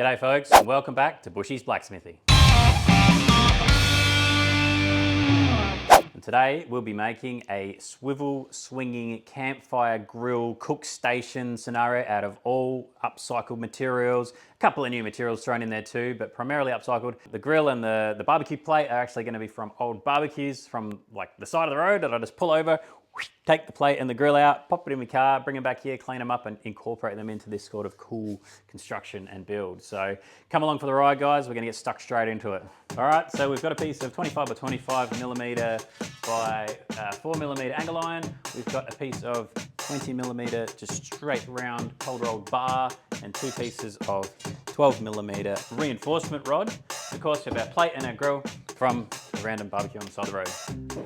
G'day folks, and welcome back to Bushy's Blacksmithy. And today we'll be making a swivel swinging campfire grill cook station scenario out of all upcycled materials. A couple of new materials thrown in there too, but primarily upcycled. The grill and the barbecue plate are actually going to be from old barbecues from like the side of the road that I just pull over, take the plate and the grill out, pop it in my car, bring them back here, clean them up and incorporate them into this sort of cool construction and build. So come along for the ride, guys. We're gonna get stuck straight into it. All right, so we've got a piece of 25 by 25 millimeter by 4 millimeter angle iron. We've got a piece of 20 millimeter just straight round cold rolled bar and two pieces of 12 millimeter reinforcement rod. Of course, we have our plate and our grill from a random barbecue on the side of the road.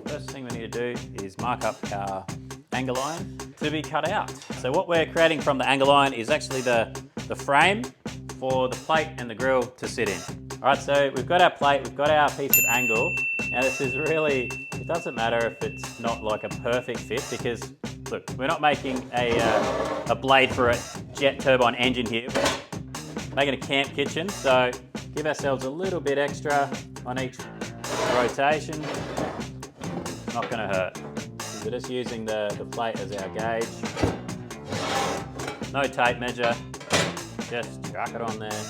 First thing we need to do is mark up our angle iron to be cut out. So what we're creating from the angle iron is actually the frame for the plate and the grill to sit in. All right, so we've got our plate, we've got our piece of angle. Now this is really, it doesn't matter if it's not like a perfect fit because look, we're not making a blade for a jet turbine engine here. We're making a camp kitchen, so give ourselves a little bit extra on each rotation. Not gonna hurt. We're just using the plate as our gauge. No tape measure, just chuck it on there,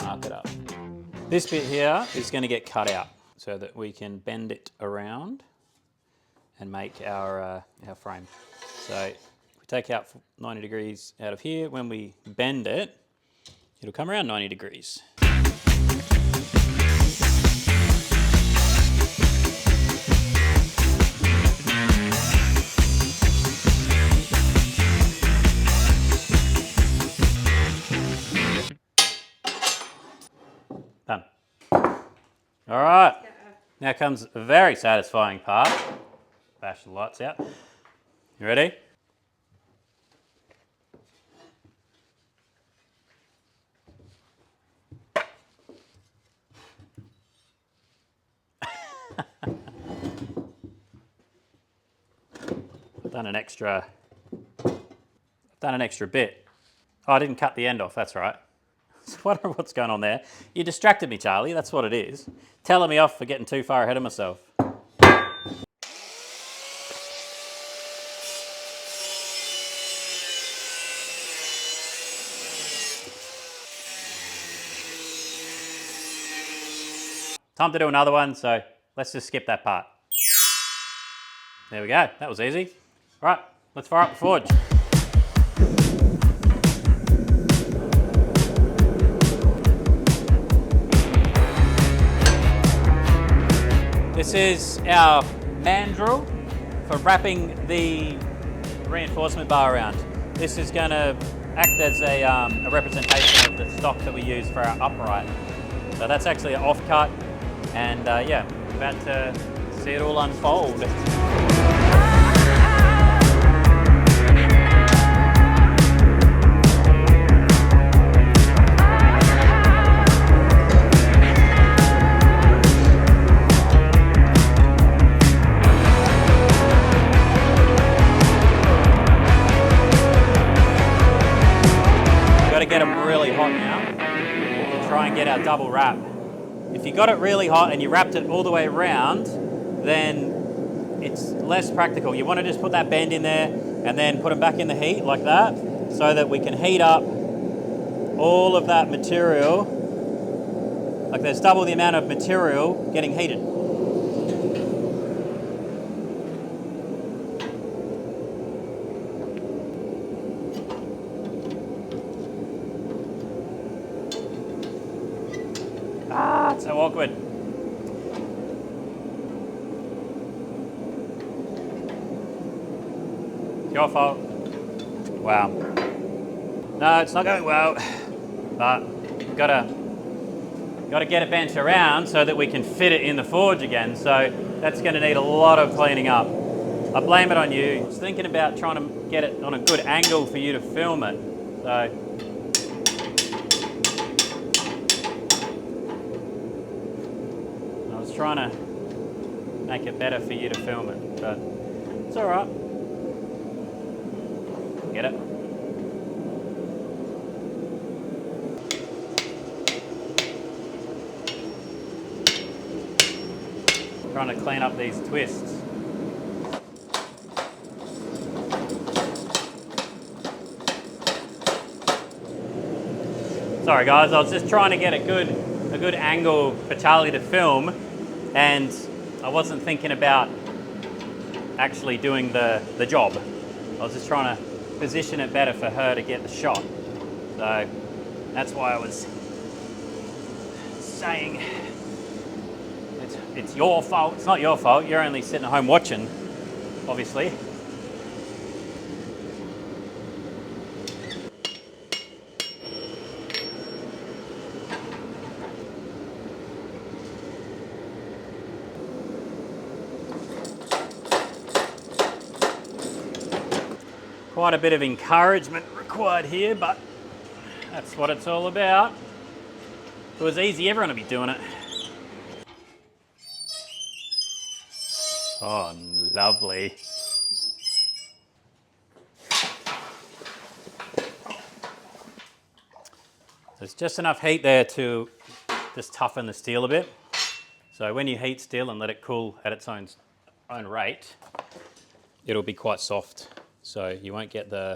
mark it up. This bit here is gonna get cut out so that we can bend it around and make our frame. So if we take out 90 degrees out of here, when we bend it, it'll come around 90 degrees. Done. All right, now comes a very satisfying part. Bash the lights out. You ready? I've done an extra bit. Oh, I didn't cut the end off, that's right. I wonder what's going on there. You distracted me, Charlie, that's what it is. Telling me off for getting too far ahead of myself. Time to do another one, so let's just skip that part. There we go, that was easy. All right, let's fire up the forge. This is our mandrel for wrapping the reinforcement bar around. This is going to act as a representation of the stock that we use for our upright. So that's actually an offcut, and yeah, we're about to see it all unfold. Get them really hot now. We'll try and get our double wrap. If you got it really hot and you wrapped it all the way around, then it's less practical. You want to just put that bend in there and then put them back in the heat like that so that we can heat up all of that material. Like there's double the amount of material getting heated. Ah, it's so awkward. Your fault. Wow. No, it's not going well, but we've gotta get it bent around so that we can fit it in the forge again. So that's gonna need a lot of cleaning up. I blame it on you. I was thinking about trying to get it on a good angle for you to film it. So. Trying to make it better for you to film it, but it's all right. Get it? trying to clean up these twists. Sorry guys, I was just trying to get a good angle for Charlie to film, and I wasn't thinking about actually doing the job. I was just trying to position it better for her to get the shot. So that's why I was saying it's your fault. It's not your fault. You're only sitting at home watching, obviously. Quite a bit of encouragement required here, but that's what it's all about. If it was easy, everyone would be doing it. Oh, lovely. There's just enough heat there to just toughen the steel a bit. So when you heat steel and let it cool at its own rate, it'll be quite soft. So you won't get the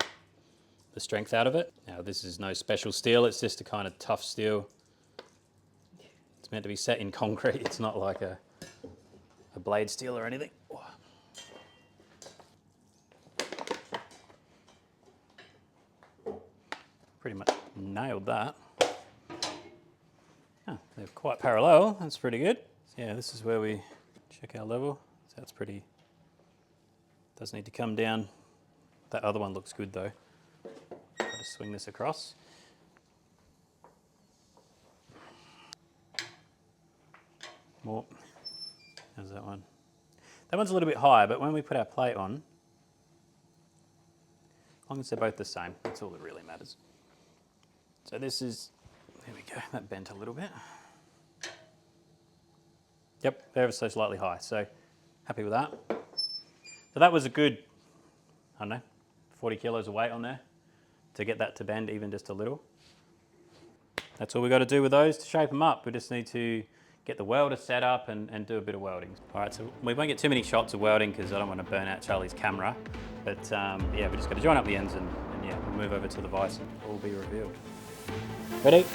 strength out of it. Now this is no special steel, it's just a kind of tough steel. It's meant to be set in concrete, it's not like a blade steel or anything. Pretty much nailed that. Oh, they're quite parallel, that's pretty good. So yeah, this is where we check our level. So that's pretty, does need to come down. That other one looks good though. Try to swing this across. More. How's that one? That one's a little bit higher, but when we put our plate on, as long as they're both the same, that's all that really matters. So this is, there we go, that bent a little bit. Yep, ever so slightly high, so happy with that. So that was a good, I don't know, 40 kilos of weight on there to get that to bend even just a little. That's all we got to do with those to shape them up. We just need to get the welder set up and do a bit of welding. All right, so we won't get too many shots of welding because I don't want to burn out Charlie's camera. But yeah, we just got to join up the ends and yeah, we'll move over to the vise and all be revealed. Ready?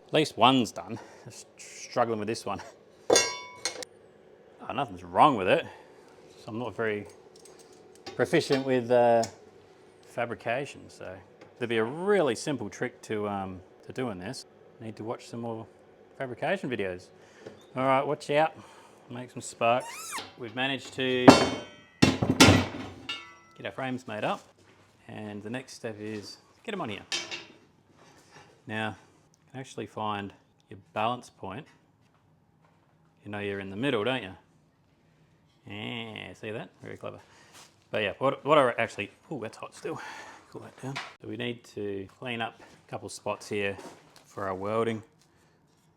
At least one's done. Just struggling with this one. Oh, nothing's wrong with it. So I'm not very proficient with fabrication, so there'd be a really simple trick to doing this. Need to watch some more fabrication videos. All right, watch out. Make some sparks. We've managed to get our frames made up, and the next step is get them on here. Now, you can actually find your balance point. You know you're in the middle, don't you? Yeah, see that? Very clever. But yeah, what are actually, oh, that's hot still. Cool that down. So we need to clean up a couple spots here for our welding.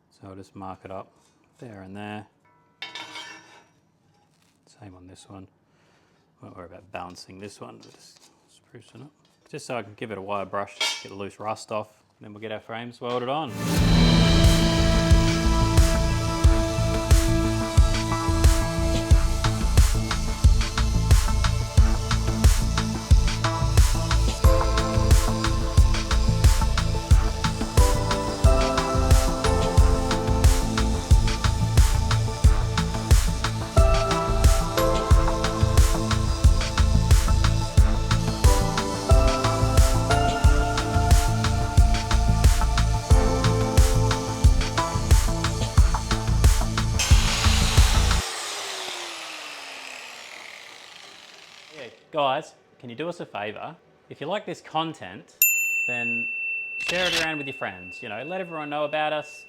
So I'll just mark it up there and there. Same on this one. Won't worry about balancing this one, we'll just spruce it up. Just so I can give it a wire brush, get the loose rust off, and then we'll get our frames welded on. Guys, can you do us a favor? If you like this content, then share it around with your friends. You know, let everyone know about us.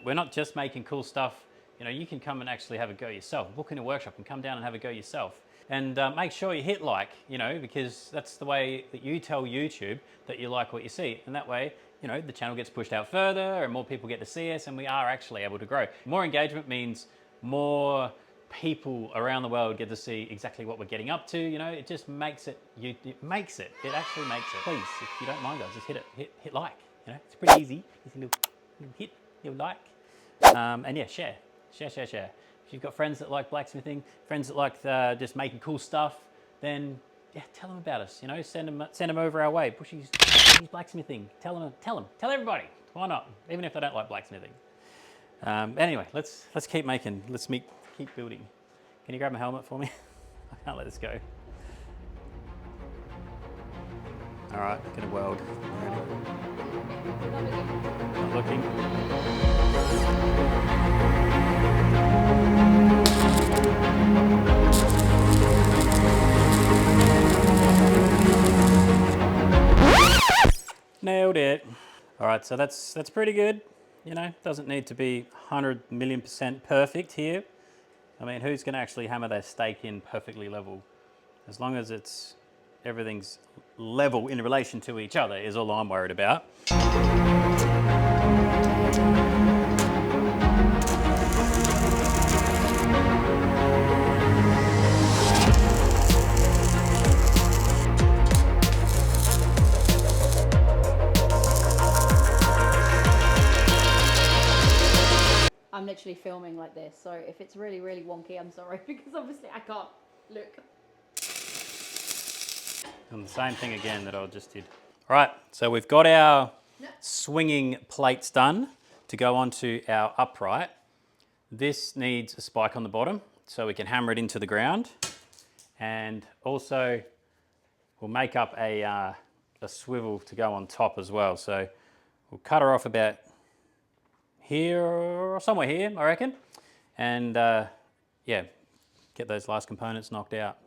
We're not just making cool stuff. You know, you can come and actually have a go yourself. Book in a workshop and come down and have a go yourself. And make sure you hit like, you know, because that's the way that you tell YouTube that you like what you see. And that way, you know, the channel gets pushed out further and more people get to see us and we are actually able to grow. More engagement means more people around the world get to see exactly what we're getting up to. You know, it just makes it. It makes it. It actually makes it. Please, if you don't mind, guys, just hit it. Hit like. You know, it's pretty easy. Just a little hit. Little like. And yeah, share. If you've got friends that like blacksmithing, friends that like just making cool stuff, then yeah, tell them about us. You know, send them over our way. Bushy's blacksmithing. Tell everybody. Why not? Even if they don't like blacksmithing. Anyway, let's keep making. Keep building. Can you grab my helmet for me? I can't let this go. All right, gonna weld. Ready? Not looking. Nailed it. All right, so that's pretty good. You know, doesn't need to be 100,000,000% perfect here. I mean, who's going to actually hammer their stake in perfectly level? As long as everything's level in relation to each other is all I'm worried about. I'm literally filming like this, so if it's really, really wonky, I'm sorry, because obviously I can't look. And the same thing again that I just did. All right, so we've got our swinging plates done to go onto our upright. This needs a spike on the bottom so we can hammer it into the ground. And also we'll make up a swivel to go on top as well. So we'll cut her off about here or somewhere here, I reckon. And yeah, get those last components knocked out.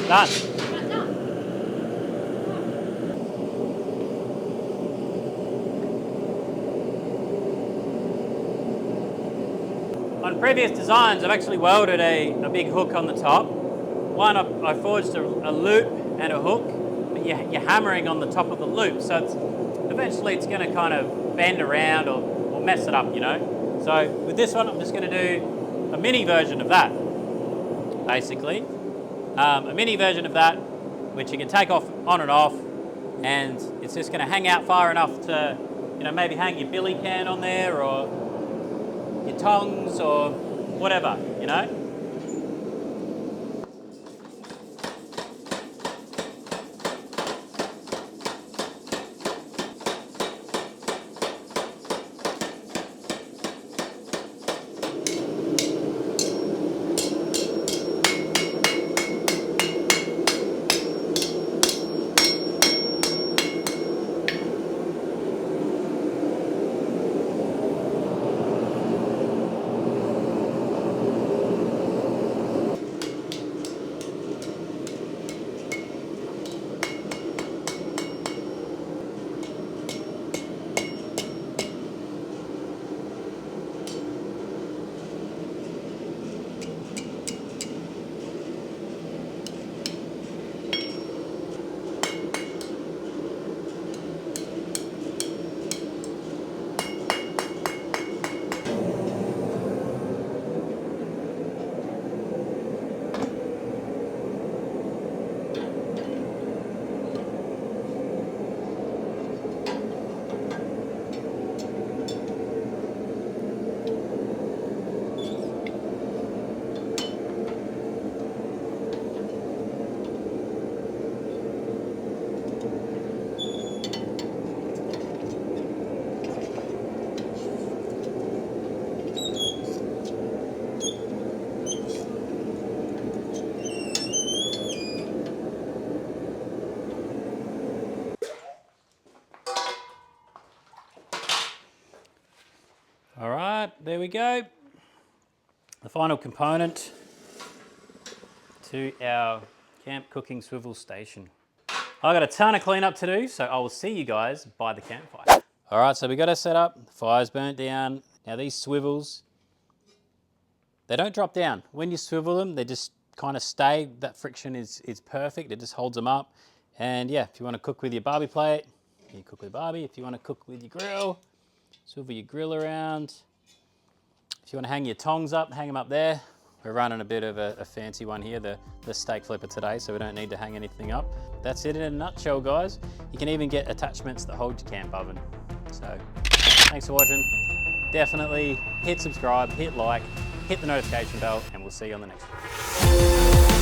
Done. On previous designs, I've actually welded a big hook on the top. One, I forged a loop and a hook, but you're hammering on the top of the loop, so eventually it's going to kind of bend around or mess it up, you know. So with this one, I'm just going to do a mini version of that, basically. A mini version of that, which you can take off on and off, and it's just going to hang out far enough to, you know, maybe hang your billy can on there or your tongs or whatever, you know. there we go. The final component to our camp cooking swivel station. I've got a ton of cleanup to do, so I will see you guys by the campfire. All right, so we got our setup, the fire's burnt down. Now these swivels, they don't drop down. When you swivel them, they just kind of stay. That friction is perfect, it just holds them up. And yeah, if you want to cook with your barbie plate, you cook with barbie. If you want to cook with your grill, swivel your grill around. If you want to hang your tongs up, hang them up there. We're running a bit of a fancy one here, the steak flipper today, so we don't need to hang anything up. That's it in a nutshell, guys. You can even get attachments that hold your camp oven. So, thanks for watching. Definitely hit subscribe, hit like, hit the notification bell, and we'll see you on the next one.